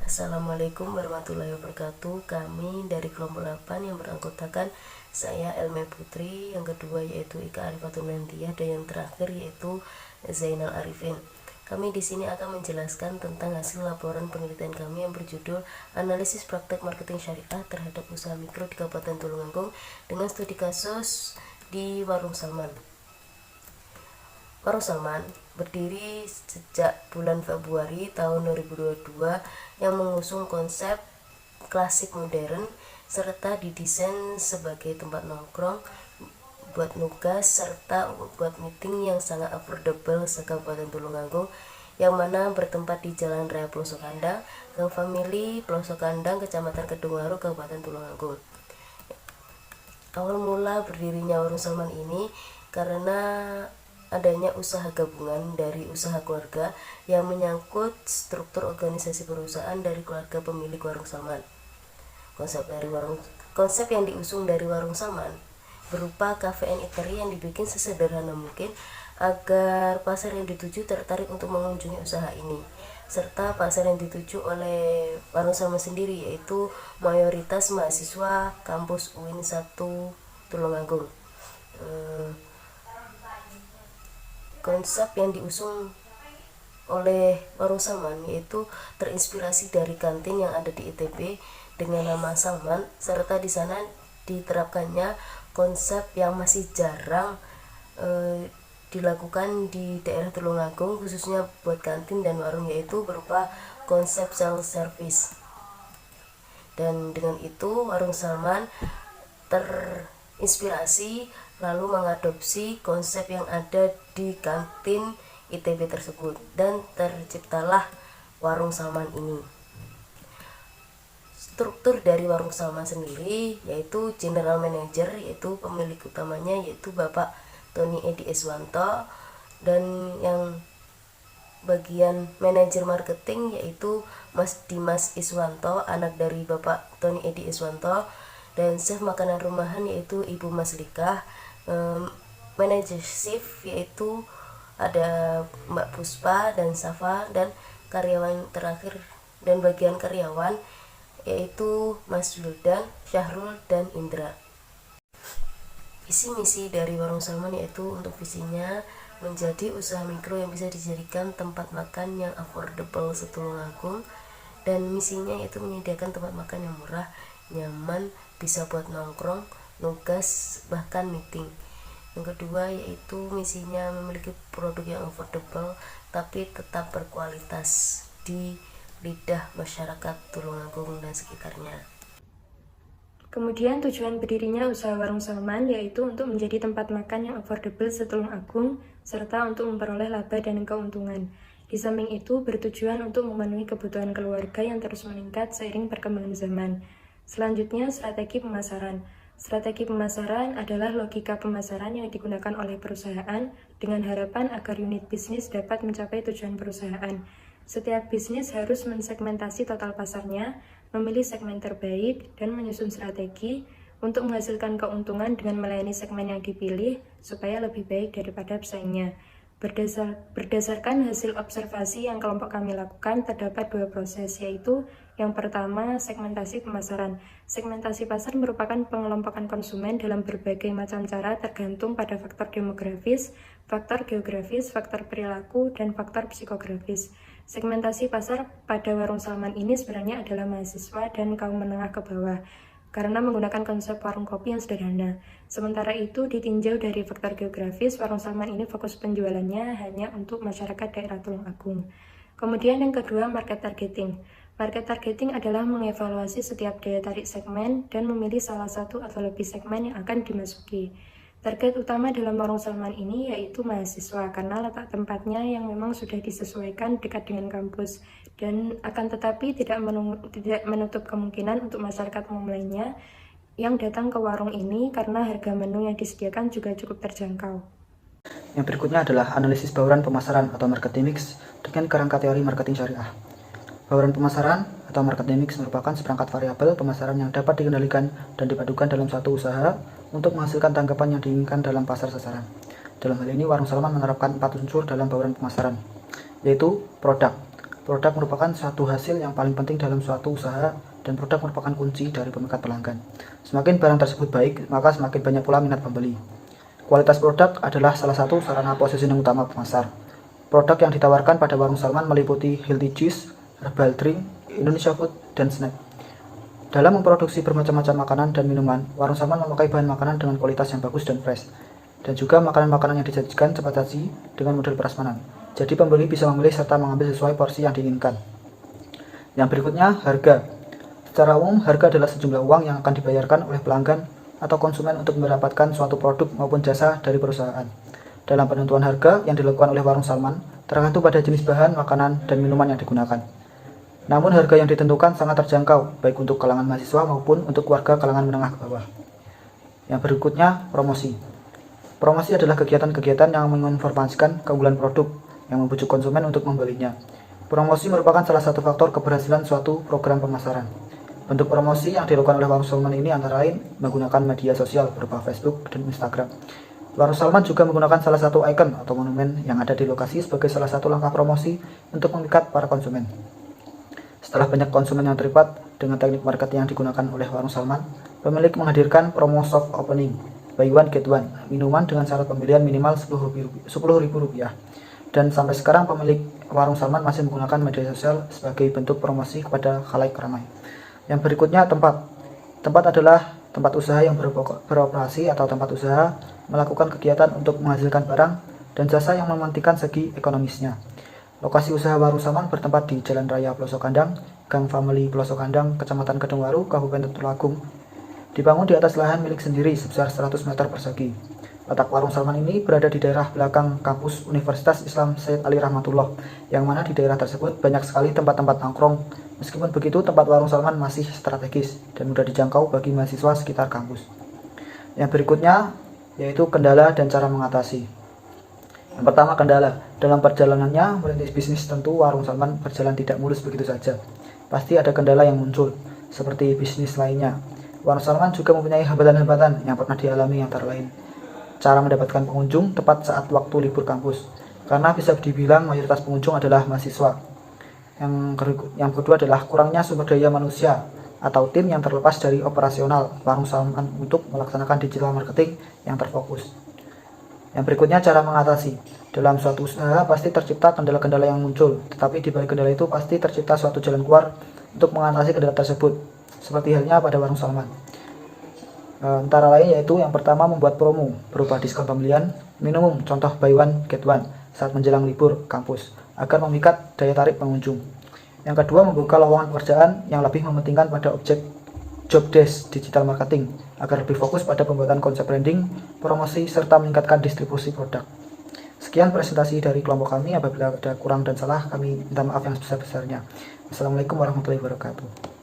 Assalamualaikum warahmatullahi wabarakatuh. Kami dari kelompok 8 yang beranggotakan saya Elme Putri, yang kedua yaitu Ika Arifatul Nantiah, dan yang terakhir yaitu Zainal Arifin. Kami di sini akan menjelaskan tentang hasil laporan penelitian kami yang berjudul Analisis Praktek Marketing Syariah terhadap Usaha Mikro di Kabupaten Tulungagung dengan studi kasus di Warung Salman. Warung Salman berdiri sejak bulan Februari tahun 2022 yang mengusung konsep klasik modern serta didesain sebagai tempat nongkrong, buat nugas, serta buat meeting yang sangat affordable se-Kabupaten Tulungagung, yang mana bertempat di Jalan Raya Pelosok Kandang, Gang Famili, Pelosok Kandang, Kecamatan Kedungwaru, Kabupaten Tulungagung. Awal mula berdirinya Warung Salman ini karena adanya usaha gabungan dari usaha keluarga yang menyangkut struktur organisasi perusahaan dari keluarga pemilik Warung Salman. Konsep yang diusung dari Warung Salman berupa cafe and eatery yang dibikin sesederhana mungkin agar pasar yang dituju tertarik untuk mengunjungi usaha ini, serta pasar yang dituju oleh Warung Salman sendiri yaitu mayoritas mahasiswa kampus UIN 1 Tulungagung. Konsep yang diusung oleh Warung Salman yaitu terinspirasi dari kantin yang ada di ITB dengan nama Salman, serta di sana diterapkannya konsep yang masih jarang dilakukan di daerah Tulungagung, khususnya buat kantin dan warung, yaitu berupa konsep self service. Dan dengan itu Warung Salman terinspirasi lalu mengadopsi konsep yang ada di kantin ITB tersebut, dan terciptalah Warung Salman ini. Struktur dari Warung Salman sendiri yaitu general manager, yaitu pemilik utamanya yaitu Bapak Tony Edi Iswanto, dan yang bagian manajer marketing yaitu Mas Dimas Iswanto, anak dari Bapak Tony Edi Iswanto, dan chef makanan rumahan yaitu Ibu Mas Likah. Manajer shift yaitu ada Mbak Puspa dan Safa, dan karyawan terakhir dan bagian karyawan yaitu Mas Wildan, Syahrul, dan Indra. Visi misi dari Warung Salman yaitu untuk visinya menjadi usaha mikro yang bisa dijadikan tempat makan yang affordable setulungagung, dan misinya yaitu menyediakan tempat makan yang murah, nyaman, bisa buat nongkrong, nugas, bahkan meeting. Yang kedua yaitu misinya memiliki produk yang affordable tapi tetap berkualitas di lidah masyarakat Tulungagung dan sekitarnya. Kemudian tujuan berdirinya usaha Warung Salman yaitu untuk menjadi tempat makan yang affordable setulungagung serta untuk memperoleh laba dan keuntungan. Di samping itu bertujuan untuk memenuhi kebutuhan keluarga yang terus meningkat seiring perkembangan zaman. Selanjutnya, strategi pemasaran. Strategi pemasaran adalah logika pemasaran yang digunakan oleh perusahaan dengan harapan agar unit bisnis dapat mencapai tujuan perusahaan. Setiap bisnis harus mensegmentasi total pasarnya, memilih segmen terbaik, dan menyusun strategi untuk menghasilkan keuntungan dengan melayani segmen yang dipilih supaya lebih baik daripada pesaingnya. Berdasarkan hasil observasi yang kelompok kami lakukan, terdapat dua proses, yaitu yang pertama, segmentasi pemasaran. Segmentasi pasar merupakan pengelompokan konsumen dalam berbagai macam cara tergantung pada faktor demografis, faktor geografis, faktor perilaku, dan faktor psikografis. Segmentasi pasar pada Warung Salman ini sebenarnya adalah mahasiswa dan kaum menengah ke bawah, karena menggunakan konsep warung kopi yang sederhana. Sementara itu, ditinjau dari faktor geografis, Warung Salman ini fokus penjualannya hanya untuk masyarakat daerah Tulungagung. Kemudian yang kedua, market targeting. Market targeting adalah mengevaluasi setiap daya tarik segmen dan memilih salah satu atau lebih segmen yang akan dimasuki. Target utama dalam Warung Salman ini yaitu mahasiswa, karena letak tempatnya yang memang sudah disesuaikan dekat dengan kampus, dan akan tetapi tidak menutup kemungkinan untuk masyarakat umum lainnya yang datang ke warung ini karena harga menu yang disediakan juga cukup terjangkau. Yang berikutnya adalah analisis bauran pemasaran atau marketing mix dengan kerangka teori marketing syariah. Bauran pemasaran atau marketing mix merupakan seperangkat variabel pemasaran yang dapat dikendalikan dan dipadukan dalam suatu usaha untuk menghasilkan tanggapan yang diinginkan dalam pasar sasaran. Dalam hal ini, Warung Salman menerapkan 4 unsur dalam bauran pemasaran, yaitu produk. Produk merupakan suatu hasil yang paling penting dalam suatu usaha dan produk merupakan kunci dari pemikat pelanggan. Semakin barang tersebut baik, maka semakin banyak pula minat pembeli. Kualitas produk adalah salah satu sarana positioning utama pemasar. Produk yang ditawarkan pada Warung Salman meliputi healthy juice, herbal drink, Indonesia food, dan snack. Dalam memproduksi bermacam-macam makanan dan minuman, Warung Salman memakai bahan makanan dengan kualitas yang bagus dan fresh. Dan juga makanan-makanan yang disajikan cepat saji dengan model prasmanan. Jadi pembeli bisa memilih serta mengambil sesuai porsi yang diinginkan. Yang berikutnya, harga. Secara umum, harga adalah sejumlah uang yang akan dibayarkan oleh pelanggan atau konsumen untuk mendapatkan suatu produk maupun jasa dari perusahaan. Dalam penentuan harga yang dilakukan oleh Warung Salman, tergantung pada jenis bahan, makanan, dan minuman yang digunakan. Namun harga yang ditentukan sangat terjangkau, baik untuk kalangan mahasiswa maupun untuk warga kalangan menengah ke bawah. Yang berikutnya, promosi. Promosi adalah kegiatan-kegiatan yang menginformasikan keunggulan produk yang membujuk konsumen untuk membelinya. Promosi merupakan salah satu faktor keberhasilan suatu program pemasaran. Bentuk promosi yang dilakukan oleh Warung Salman ini antara lain menggunakan media sosial berupa Facebook dan Instagram. Warung Salman juga menggunakan salah satu ikon atau monumen yang ada di lokasi sebagai salah satu langkah promosi untuk memikat para konsumen. Setelah banyak konsumen yang terlibat dengan teknik marketing yang digunakan oleh Warung Salman, pemilik menghadirkan promo soft opening, buy one get one, minuman dengan syarat pembelian minimal Rp10.000. Dan sampai sekarang pemilik Warung Salman masih menggunakan media sosial sebagai bentuk promosi kepada khalayak ramai. Yang berikutnya, tempat. Tempat adalah tempat usaha yang beroperasi atau tempat usaha melakukan kegiatan untuk menghasilkan barang dan jasa yang memantikan segi ekonomisnya. Lokasi usaha Warung Salman bertempat di Jalan Raya Pelosok Kandang, Gang Family Pelosok Kandang, Kecamatan Kedungwaru, Kabupaten Tulungagung. Dibangun di atas lahan milik sendiri sebesar 100 meter persegi. Letak Warung Salman ini berada di daerah belakang kampus Universitas Islam Said Ali Rahmatullah, yang mana di daerah tersebut banyak sekali tempat-tempat nongkrong. Meskipun begitu, tempat Warung Salman masih strategis dan mudah dijangkau bagi mahasiswa sekitar kampus. Yang berikutnya yaitu kendala dan cara mengatasi. Yang pertama, kendala. Dalam perjalanannya merintis bisnis, tentu Warung Salman berjalan tidak mulus begitu saja. Pasti ada kendala yang muncul, seperti bisnis lainnya. Warung Salman juga mempunyai hambatan-hambatan yang pernah dialami, antara lain cara mendapatkan pengunjung tepat saat waktu libur kampus, karena bisa dibilang mayoritas pengunjung adalah mahasiswa. Yang kedua adalah kurangnya sumber daya manusia atau tim yang terlepas dari operasional Warung Salman untuk melaksanakan digital marketing yang terfokus. Yang berikutnya, cara mengatasi. Dalam suatu usaha pasti tercipta kendala-kendala yang muncul, tetapi di balik kendala itu pasti tercipta suatu jalan keluar untuk mengatasi kendala tersebut, seperti halnya pada Warung Salman. Antara lain yaitu yang pertama, membuat promo berupa diskon pembelian minimum, contoh buy one get one saat menjelang libur kampus agar memikat daya tarik pengunjung. Yang kedua, membuka lowongan pekerjaan yang lebih mementingkan pada objek job desk digital marketing agar lebih fokus pada pembuatan konsep branding, promosi, serta meningkatkan distribusi produk. Sekian presentasi dari kelompok kami. Apabila ada kurang dan salah, kami minta maaf yang sebesar-besarnya. Assalamualaikum warahmatullahi wabarakatuh.